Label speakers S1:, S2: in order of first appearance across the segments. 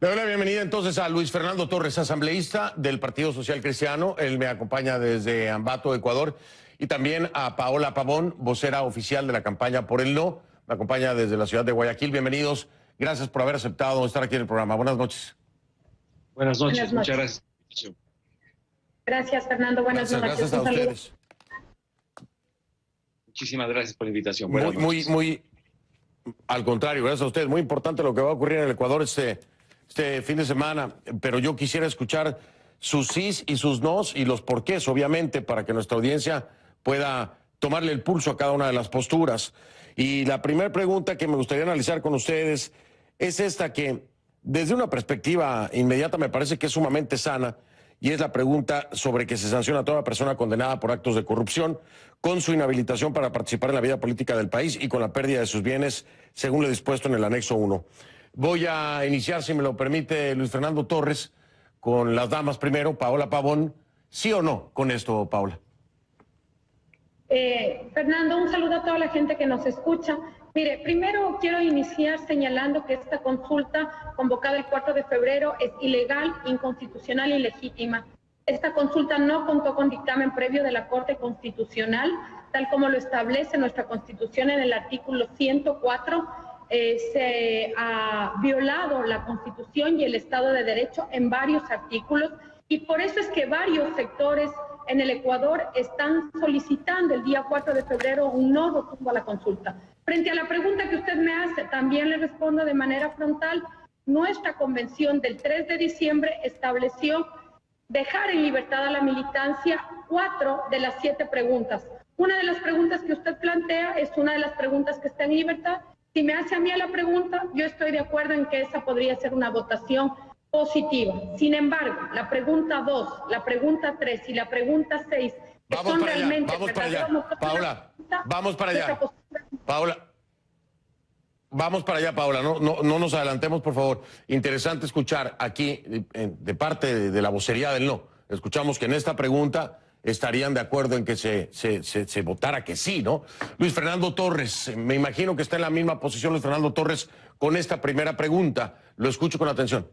S1: Le doy la bienvenida entonces a Luis Fernando Torres, asambleísta del Partido Social Cristiano. Él me acompaña desde Ambato, Ecuador. Y también a Paola Pavón, vocera oficial de la campaña Por el No. Me acompaña desde la ciudad de Guayaquil. Bienvenidos. Gracias por haber aceptado estar aquí en el programa. Buenas noches.
S2: Buenas noches.
S3: Buenas noches.
S2: Muchas gracias.
S3: Gracias, Fernando. Buenas noches.
S1: Gracias a ustedes.
S2: Muchísimas gracias por la invitación.
S1: Muy, al contrario, gracias a ustedes. Muy importante lo que va a ocurrir en el Ecuador este fin de semana, pero yo quisiera escuchar sus sís y sus nos y los porqués, obviamente, para que nuestra audiencia pueda tomarle el pulso a cada una de las posturas. Y la primera pregunta que me gustaría analizar con ustedes es esta, que desde una perspectiva inmediata me parece que es sumamente sana, y es la pregunta sobre que se sanciona a toda persona condenada por actos de corrupción con su inhabilitación para participar en la vida política del país y con la pérdida de sus bienes, según lo dispuesto en el anexo 1. Voy a iniciar, si me lo permite, Luis Fernando Torres, con las damas primero. Paola Pavón, ¿sí o no con esto, Paola?
S3: Fernando, un saludo a toda la gente que nos escucha. Mire, primero quiero iniciar señalando que esta consulta convocada el 4 de febrero es ilegal, inconstitucional y ilegítima. Esta consulta no contó con dictamen previo de la Corte Constitucional, tal como lo establece nuestra Constitución en el artículo 104. Se ha violado la Constitución y el Estado de Derecho en varios artículos, y por eso es que varios sectores en el Ecuador están solicitando el día 4 de febrero un no rotundo a la consulta. Frente a la pregunta que usted me hace, también le respondo de manera frontal. Nuestra convención del 3 de diciembre estableció dejar en libertad a la militancia 4 de las 7 preguntas. Una de las preguntas que usted plantea es una de las preguntas que está en libertad. Si me hace a mí la pregunta, yo estoy de acuerdo en que esa podría ser una votación positiva. Sin embargo, la pregunta 2, la pregunta 3 y la pregunta 6, que son realmente...
S1: Vamos para allá, Paola, vamos para allá. Paola, vamos para allá, Paola, no nos adelantemos, por favor. Interesante escuchar aquí, de parte de la vocería del no, escuchamos que en esta pregunta estarían de acuerdo en que se votara que sí, ¿no? Luis Fernando Torres, me imagino que está en la misma posición Luis Fernando Torres con esta primera pregunta. Lo escucho con atención.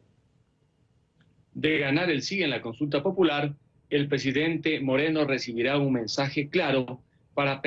S2: De ganar el sí en la consulta popular, el presidente Moreno recibirá un mensaje claro para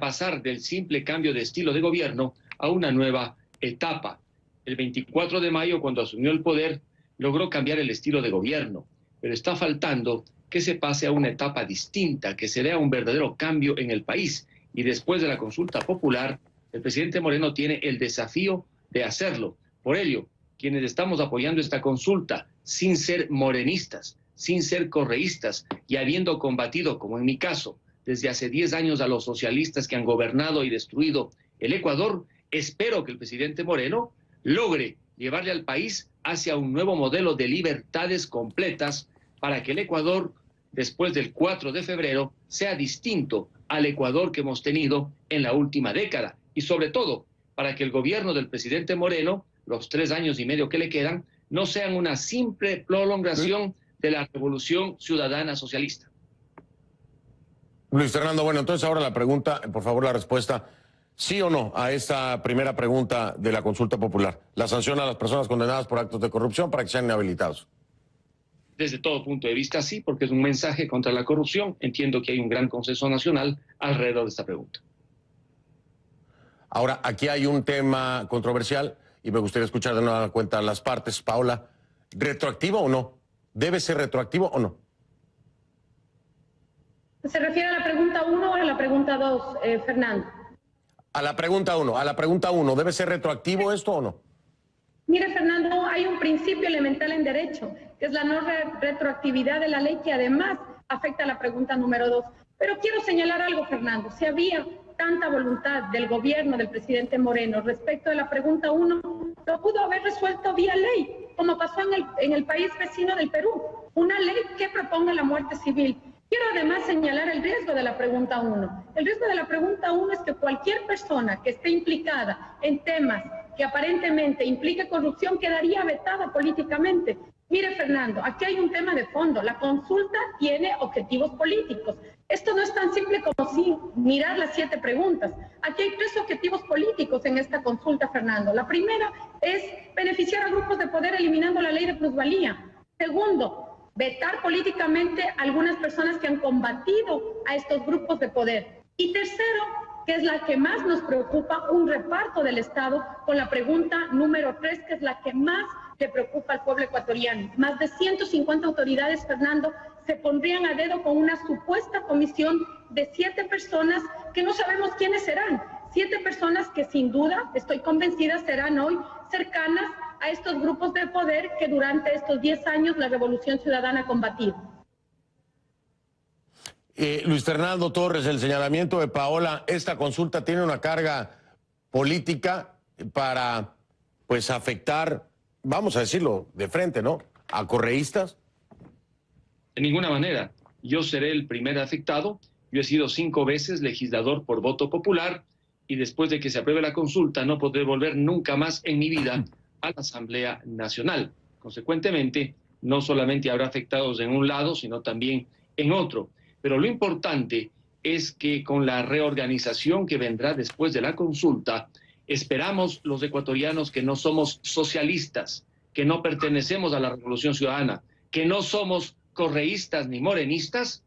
S2: pasar del simple cambio de estilo de gobierno a una nueva etapa. El 24 de mayo, cuando asumió el poder, logró cambiar el estilo de gobierno, pero está faltando que se pase a una etapa distinta, que se dé un verdadero cambio en el país. Y después de la consulta popular, el presidente Moreno tiene el desafío de hacerlo. Por ello, quienes estamos apoyando esta consulta, sin ser morenistas, sin ser correístas, y habiendo combatido, como en mi caso, desde hace 10 años a los socialistas que han gobernado y destruido el Ecuador, espero que el presidente Moreno logre llevarle al país hacia un nuevo modelo de libertades completas para que el Ecuador, después del 4 de febrero, sea distinto al Ecuador que hemos tenido en la última década. Y sobre todo, para que el gobierno del presidente Moreno, los 3 años y medio que le quedan, no sean una simple prolongación de la revolución ciudadana socialista.
S1: Luis Fernando, bueno, entonces ahora la pregunta, por favor, la respuesta, ¿sí o no a esta primera pregunta de la consulta popular? ¿La sanción a las personas condenadas por actos de corrupción para que sean inhabilitados?
S2: Desde todo punto de vista, sí, porque es un mensaje contra la corrupción. Entiendo que hay un gran consenso nacional alrededor de esta pregunta.
S1: Ahora, aquí hay un tema controversial y me gustaría escuchar de nueva cuenta las partes. Paola, ¿retroactivo o no? ¿Debe ser retroactivo o no?
S3: ¿Se refiere a la pregunta 1 o a la pregunta 2, Fernando?
S1: A la pregunta 1, ¿debe ser retroactivo esto o no?
S3: Mire, Fernando, hay un principio elemental en derecho, que es la no retroactividad de la ley, que además afecta a la pregunta número 2. Pero quiero señalar algo, Fernando. Si había tanta voluntad del gobierno del presidente Moreno respecto de la pregunta 1, lo pudo haber resuelto vía ley, como pasó en el país vecino del Perú. Una ley que proponga la muerte civil. Quiero además señalar el riesgo de la pregunta 1. El riesgo de la pregunta 1 es que cualquier persona que esté implicada en temas que aparentemente implique corrupción quedaría vetada políticamente. Mire, Fernando, aquí hay un tema de fondo. La consulta tiene objetivos políticos. Esto no es tan simple como si mirar las 7 preguntas. Aquí hay 3 objetivos políticos en esta consulta, Fernando. La primera es beneficiar a grupos de poder eliminando la ley de plusvalía. Segundo, vetar políticamente a algunas personas que han combatido a estos grupos de poder. Y tercero, que es la que más nos preocupa, un reparto del Estado con la pregunta número 3, que es la que más le preocupa al pueblo ecuatoriano. Más de 150 autoridades, Fernando, se pondrían a dedo con una supuesta comisión de 7 personas que no sabemos quiénes serán. 7 personas que sin duda, estoy convencida, serán hoy cercanas a estos grupos de poder que durante estos 10 años la Revolución Ciudadana ha combatido.
S1: Luis Fernando Torres, el señalamiento de Paola, esta consulta tiene una carga política para, pues, afectar, vamos a decirlo de frente, ¿no?, a correístas.
S2: De ninguna manera. Yo seré el primer afectado. Yo he sido 5 veces legislador por voto popular y después de que se apruebe la consulta no podré volver nunca más en mi vida a la Asamblea Nacional. Consecuentemente, no solamente habrá afectados en un lado, sino también en otro. Pero lo importante es que con la reorganización que vendrá después de la consulta, esperamos los ecuatorianos que no somos socialistas, que no pertenecemos a la Revolución Ciudadana, que no somos correístas ni morenistas,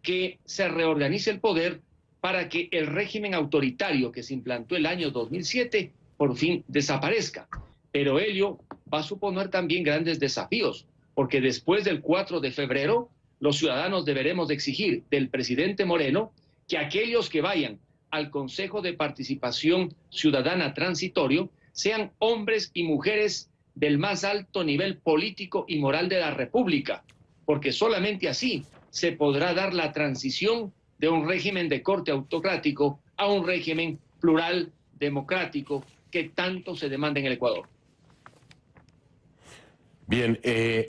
S2: que se reorganice el poder para que el régimen autoritario que se implantó el año 2007 por fin desaparezca. Pero ello va a suponer también grandes desafíos, porque después del 4 de febrero, los ciudadanos deberemos de exigir del presidente Moreno que aquellos que vayan al Consejo de Participación Ciudadana Transitorio sean hombres y mujeres del más alto nivel político y moral de la República, porque solamente así se podrá dar la transición de un régimen de corte autocrático a un régimen plural, democrático, que tanto se demanda en el Ecuador.
S1: Bien,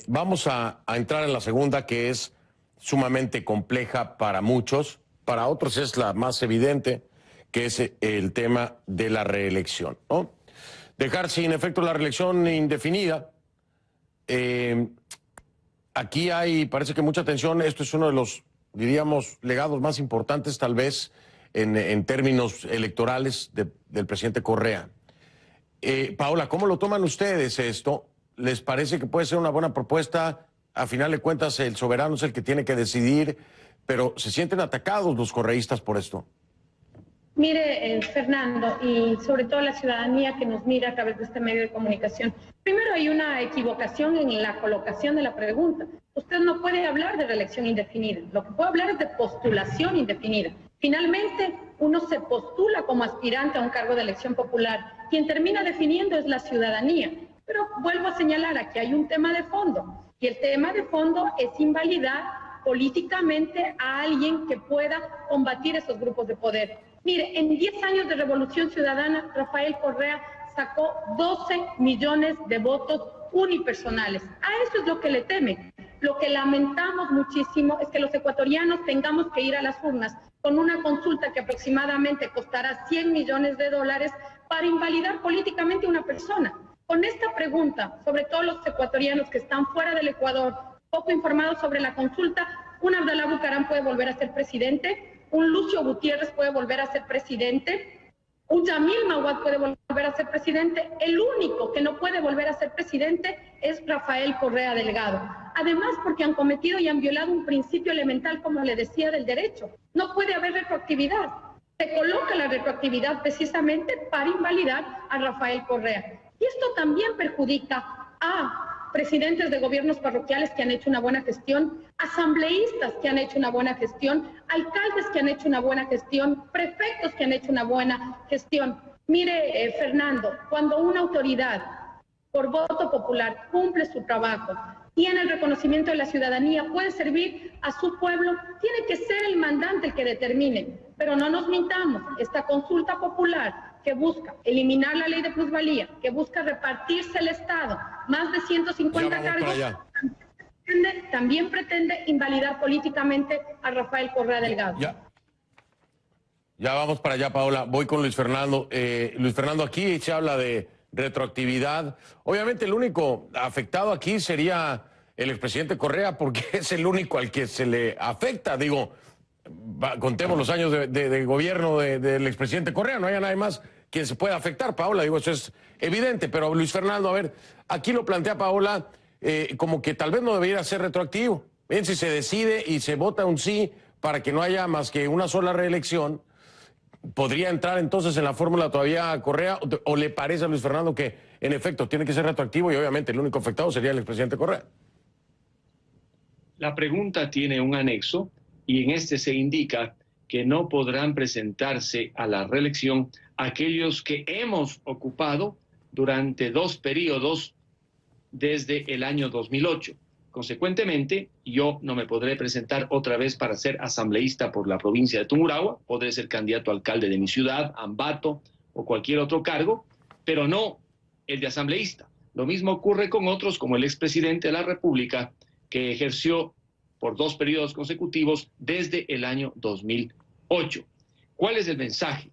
S1: vamos a entrar en la segunda, que es sumamente compleja para muchos, para otros es la más evidente, que es el tema de la reelección, ¿no? Dejar sin efecto la reelección indefinida. Aquí hay, parece que mucha tensión. Esto es uno de los, diríamos, legados más importantes tal vez en términos electorales del presidente Correa. Paola, ¿cómo lo toman ustedes esto? ¿Les parece que puede ser una buena propuesta? A final de cuentas, el soberano es el que tiene que decidir, pero ¿se sienten atacados los correístas por esto?
S3: Mire, Fernando, y sobre todo la ciudadanía que nos mira a través de este medio de comunicación, primero hay una equivocación en la colocación de la pregunta. Usted no puede hablar de reelección indefinida, lo que puede hablar es de postulación indefinida. Finalmente, uno se postula como aspirante a un cargo de elección popular. Quien termina definiendo es la ciudadanía. Pero vuelvo a señalar, aquí hay un tema de fondo, y el tema de fondo es invalidar políticamente a alguien que pueda combatir esos grupos de poder. Mire, en 10 años de Revolución Ciudadana, Rafael Correa sacó 12 millones de votos unipersonales. A eso es lo que le temen. Lo que lamentamos muchísimo es que los ecuatorianos tengamos que ir a las urnas con una consulta que aproximadamente costará 100 millones de dólares para invalidar políticamente a una persona. Con esta pregunta, sobre todo los ecuatorianos que están fuera del Ecuador, poco informados sobre la consulta, un Abdalá Bucaram puede volver a ser presidente, un Lucio Gutiérrez puede volver a ser presidente, un Yamil Mahuad puede volver a ser presidente. El único que no puede volver a ser presidente es Rafael Correa Delgado. Además, porque han cometido y han violado un principio elemental, como le decía, del derecho. No puede haber retroactividad. Se coloca la retroactividad precisamente para invalidar a Rafael Correa. Y esto también perjudica a presidentes de gobiernos parroquiales que han hecho una buena gestión, asambleístas que han hecho una buena gestión, alcaldes que han hecho una buena gestión, prefectos que han hecho una buena gestión. Mire, Fernando, cuando una autoridad por voto popular cumple su trabajo, tiene el reconocimiento de la ciudadanía, puede servir a su pueblo, tiene que ser el mandante el que determine. Pero no nos mintamos, esta consulta popular que busca eliminar la ley de plusvalía, que busca repartirse el Estado, más de 150 cargos, también pretende invalidar políticamente a Rafael Correa Delgado.
S1: Ya vamos para allá, Paola. Voy con Luis Fernando. Luis Fernando, aquí se habla de retroactividad. Obviamente el único afectado aquí sería el expresidente Correa porque es el único al que se le afecta. Digo, contemos los años de gobierno del expresidente Correa, no haya nadie más quien se pueda afectar, Paola. Digo, eso es evidente, pero Luis Fernando, a ver, aquí lo plantea Paola como que tal vez no debería ser retroactivo. Bien, si se decide y se vota un sí para que no haya más que una sola reelección, ¿podría entrar entonces en la fórmula todavía Correa? ¿O le parece a Luis Fernando que en efecto tiene que ser retroactivo y obviamente el único afectado sería el expresidente Correa?
S2: La pregunta tiene un anexo y en este se indica que no podrán presentarse a la reelección aquellos que hemos ocupado durante 2 periodos desde el año 2008. Consecuentemente, yo no me podré presentar otra vez para ser asambleísta por la provincia de Tungurahua, podré ser candidato a alcalde de mi ciudad, Ambato o cualquier otro cargo, pero no el de asambleísta. Lo mismo ocurre con otros como el expresidente de la República, que ejerció por 2 periodos consecutivos desde el año 2008. ¿Cuál es el mensaje?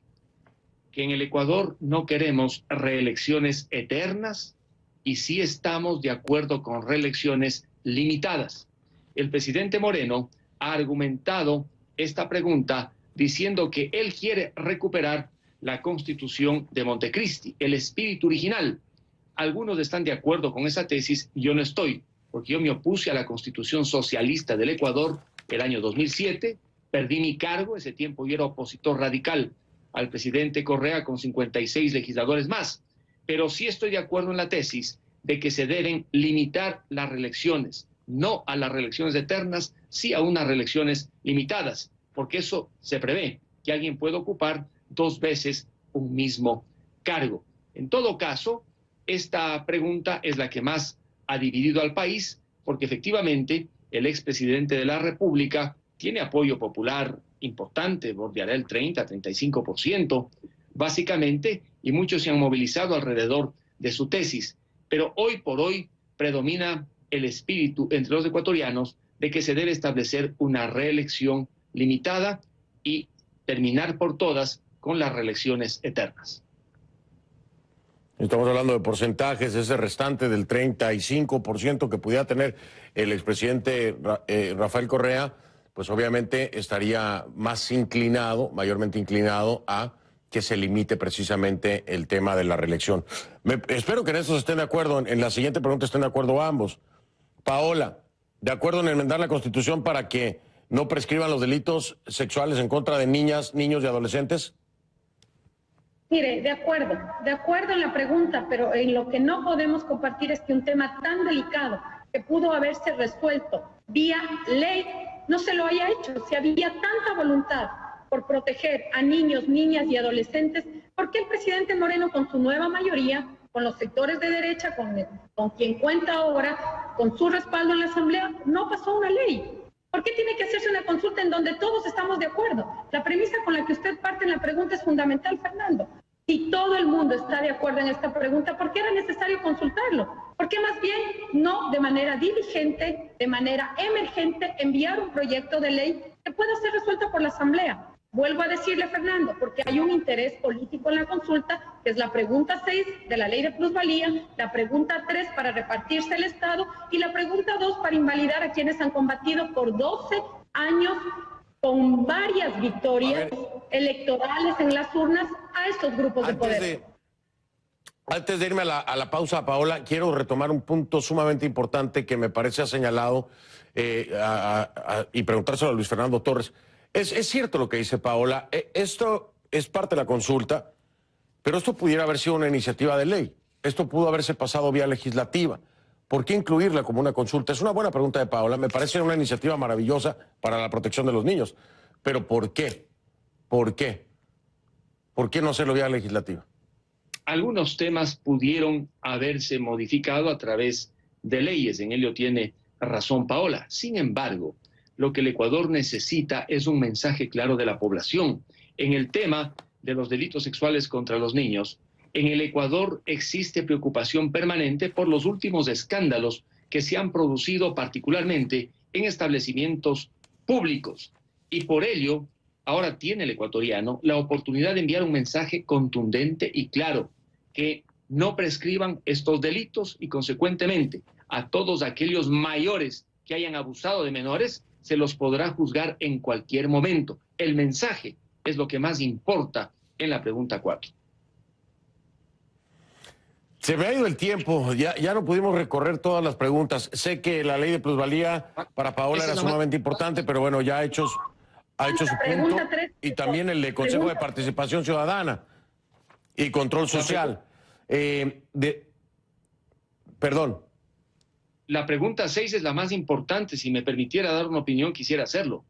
S2: Que en el Ecuador no queremos reelecciones eternas y sí estamos de acuerdo con reelecciones limitadas. El presidente Moreno ha argumentado esta pregunta diciendo que él quiere recuperar la Constitución de Montecristi, el espíritu original. Algunos están de acuerdo con esa tesis, yo no estoy, porque yo me opuse a la Constitución Socialista del Ecuador el año 2007, perdí mi cargo, ese tiempo yo era opositor radical al presidente Correa con 56 legisladores más, pero sí estoy de acuerdo en la tesis de que se deben limitar las reelecciones, no a las reelecciones eternas, sí a unas reelecciones limitadas, porque eso se prevé, que alguien pueda ocupar 2 veces un mismo cargo. En todo caso, esta pregunta es la que más ha dividido al país, porque efectivamente el expresidente de la República tiene apoyo popular importante, bordeará el 30-35%, básicamente, y muchos se han movilizado alrededor de su tesis. Pero hoy por hoy predomina el espíritu entre los ecuatorianos de que se debe establecer una reelección limitada y terminar por todas con las reelecciones eternas.
S1: Estamos hablando de porcentajes, ese restante del 35% que pudiera tener el expresidente Rafael Correa, pues obviamente estaría más inclinado, mayormente inclinado a que se limite precisamente el tema de la reelección. Espero que en eso estén de acuerdo. En la siguiente pregunta estén de acuerdo ambos. Paola, ¿de acuerdo en enmendar la Constitución para que no prescriban los delitos sexuales en contra de niñas, niños y adolescentes?
S3: Mire, de acuerdo en la pregunta, pero en lo que no podemos compartir es que un tema tan delicado que pudo haberse resuelto vía ley no se lo haya hecho. Si había tanta voluntad por proteger a niños, niñas y adolescentes, ¿por qué el presidente Moreno, con su nueva mayoría, con los sectores de derecha, con quien cuenta ahora, con su respaldo en la Asamblea, no pasó una ley? ¿Por qué tiene que hacerse una consulta en donde todos estamos de acuerdo? La premisa con la que usted parte en la pregunta es fundamental, Fernando. Si todo el mundo está de acuerdo en esta pregunta, ¿por qué era necesario consultarlo? ¿Por qué más bien no de manera diligente, de manera emergente, enviar un proyecto de ley que pueda ser resuelto por la Asamblea? Vuelvo a decirle, Fernando, porque hay un interés político en la consulta, que es la pregunta 6 de la ley de plusvalía, la pregunta 3 para repartirse el Estado y la pregunta 2 para invalidar a quienes han combatido por 12 años con varias victorias electorales en las urnas a estos grupos de poder.
S1: Antes de irme a la pausa, Paola, quiero retomar un punto sumamente importante que me parece ha señalado y preguntárselo a Luis Fernando Torres. Es cierto lo que dice Paola, esto es parte de la consulta, pero esto pudiera haber sido una iniciativa de ley. Esto pudo haberse pasado vía legislativa. ¿Por qué incluirla como una consulta? Es una buena pregunta de Paola, me parece una iniciativa maravillosa para la protección de los niños. Pero ¿por qué? ¿Por qué? ¿Por qué no hacerlo vía legislativa?
S2: Algunos temas pudieron haberse modificado a través de leyes, en ello tiene razón Paola. Sin embargo, lo que el Ecuador necesita es un mensaje claro de la población. En el tema de los delitos sexuales contra los niños, en el Ecuador existe preocupación permanente por los últimos escándalos que se han producido particularmente en establecimientos públicos. Y por ello, ahora tiene el ecuatoriano la oportunidad de enviar un mensaje contundente y claro, que no prescriban estos delitos y consecuentemente a todos aquellos mayores que hayan abusado de menores, se los podrá juzgar en cualquier momento. El mensaje es lo que más importa en la pregunta 4.
S1: Se me ha ido el tiempo, ya no pudimos recorrer todas las preguntas. Sé que la ley de plusvalía para Paola era sumamente importante, pero bueno, ya ha hecho su punto. Y también el de Consejo de Participación Ciudadana y Control Social. Perdón.
S2: La pregunta 6 es la más importante. Si me permitiera dar una opinión, quisiera hacerlo.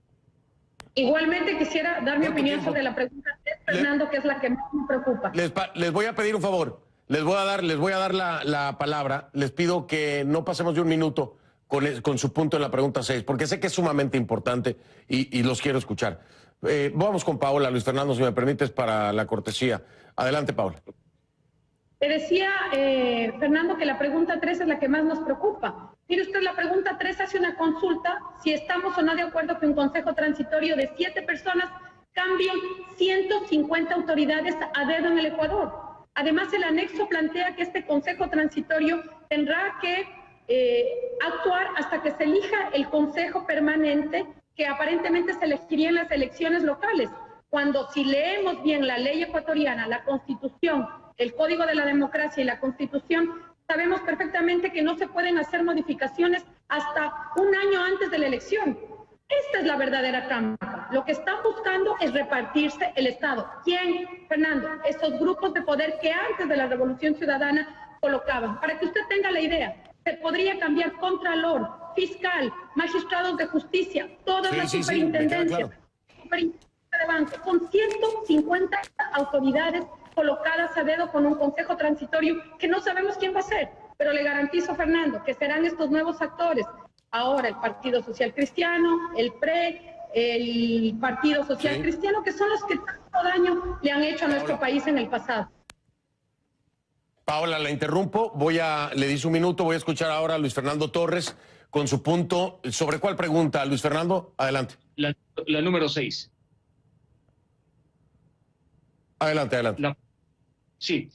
S3: Igualmente quisiera dar mi opinión sobre la pregunta 3, Fernando, que es la que más me preocupa.
S1: Les voy a pedir un favor. Les voy a dar la palabra. Les pido que no pasemos de un minuto con su punto en la pregunta 6, porque sé que es sumamente importante y los quiero escuchar. Vamos con Paola, Luis Fernando, si me permites, para la cortesía. Adelante, Paola.
S3: Te decía, Fernando, que la pregunta 3 es la que más nos preocupa. Mire usted, la pregunta 3 hace una consulta si estamos o no de acuerdo que un consejo transitorio de 7 personas cambie 150 autoridades a dedo en el Ecuador. Además, el anexo plantea que este consejo transitorio tendrá que actuar hasta que se elija el consejo permanente, que aparentemente se elegiría en las elecciones locales. Cuando, si leemos bien la ley ecuatoriana, la Constitución, el Código de la Democracia y la Constitución, sabemos perfectamente que no se pueden hacer modificaciones hasta un año antes de la elección. Esta es la verdadera trampa. Lo que están buscando es repartirse el Estado. ¿Quién, Fernando? Esos grupos de poder que antes de la Revolución Ciudadana colocaban. Para que usted tenga la idea, se podría cambiar contralor, fiscal, magistrados de justicia, todas las superintendencias, superintendencia de banco, con 150 autoridades colocadas a dedo con un consejo transitorio que no sabemos quién va a ser, pero le garantizo, Fernando, que serán estos nuevos actores. Ahora el Partido Social Cristiano, el PRE, el Partido Social Cristiano, que son los que tanto daño le han hecho a nuestro país en el pasado.
S1: Paola, la interrumpo. Le di su minuto. Voy a escuchar ahora a Luis Fernando Torres con su punto. ¿Sobre cuál pregunta, Luis Fernando? Adelante.
S2: La número 6.
S1: Adelante.
S2: Sí.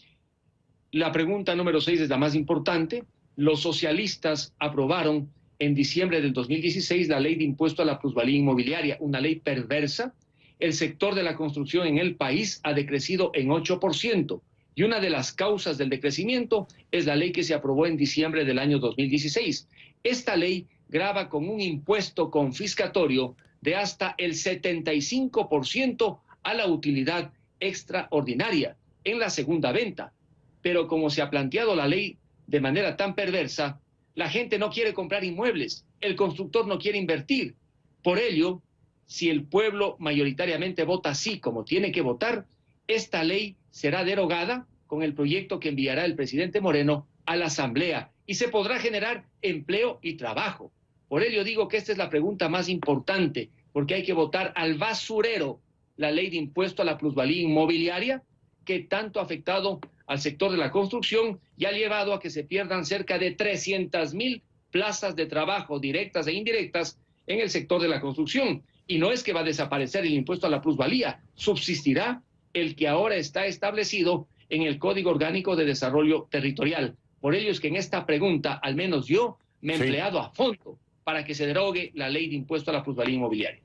S2: La pregunta número 6 es la más importante. Los socialistas aprobaron en diciembre del 2016 la ley de impuesto a la plusvalía inmobiliaria, una ley perversa. El sector de la construcción en el país ha decrecido en 8%. Y una de las causas del decrecimiento es la ley que se aprobó en diciembre del año 2016. Esta ley grava con un impuesto confiscatorio de hasta el 75% a la utilidad extraordinaria en la segunda venta. Pero como se ha planteado la ley de manera tan perversa, la gente no quiere comprar inmuebles, el constructor no quiere invertir. Por ello, si el pueblo mayoritariamente vota sí como tiene que votar, esta ley será derogada con el proyecto que enviará el presidente Moreno a la Asamblea y se podrá generar empleo y trabajo. Por ello digo que esta es la pregunta más importante, porque hay que votar al basurero la ley de impuesto a la plusvalía inmobiliaria, que tanto ha afectado al sector de la construcción y ha llevado a que se pierdan cerca de 300.000 plazas de trabajo directas e indirectas en el sector de la construcción. Y no es que va a desaparecer el impuesto a la plusvalía, subsistirá el que ahora está establecido en el Código Orgánico de Desarrollo Territorial. Por ello es que en esta pregunta, al menos yo, me he empleado a fondo para que se derogue la ley de impuesto a la plusvalía inmobiliaria.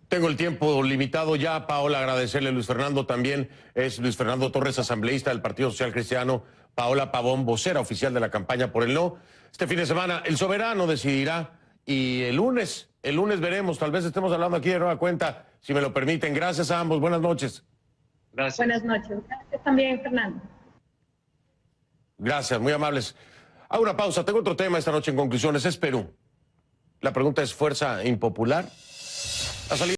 S1: Tengo el tiempo limitado ya, Paola, agradecerle a Luis Fernando también. Es Luis Fernando Torres, asambleísta del Partido Social Cristiano. Paola Pavón, vocera oficial de la campaña por el no. Este fin de semana el soberano decidirá y el lunes veremos, tal vez estemos hablando aquí de nueva cuenta, si me lo permiten. Gracias a ambos, buenas noches.
S2: Gracias.
S3: Buenas noches. Gracias también, Fernando.
S1: Gracias, muy amables. Hago una pausa, tengo otro tema esta noche en conclusiones, es Perú. La pregunta es: ¿fuerza impopular? La salida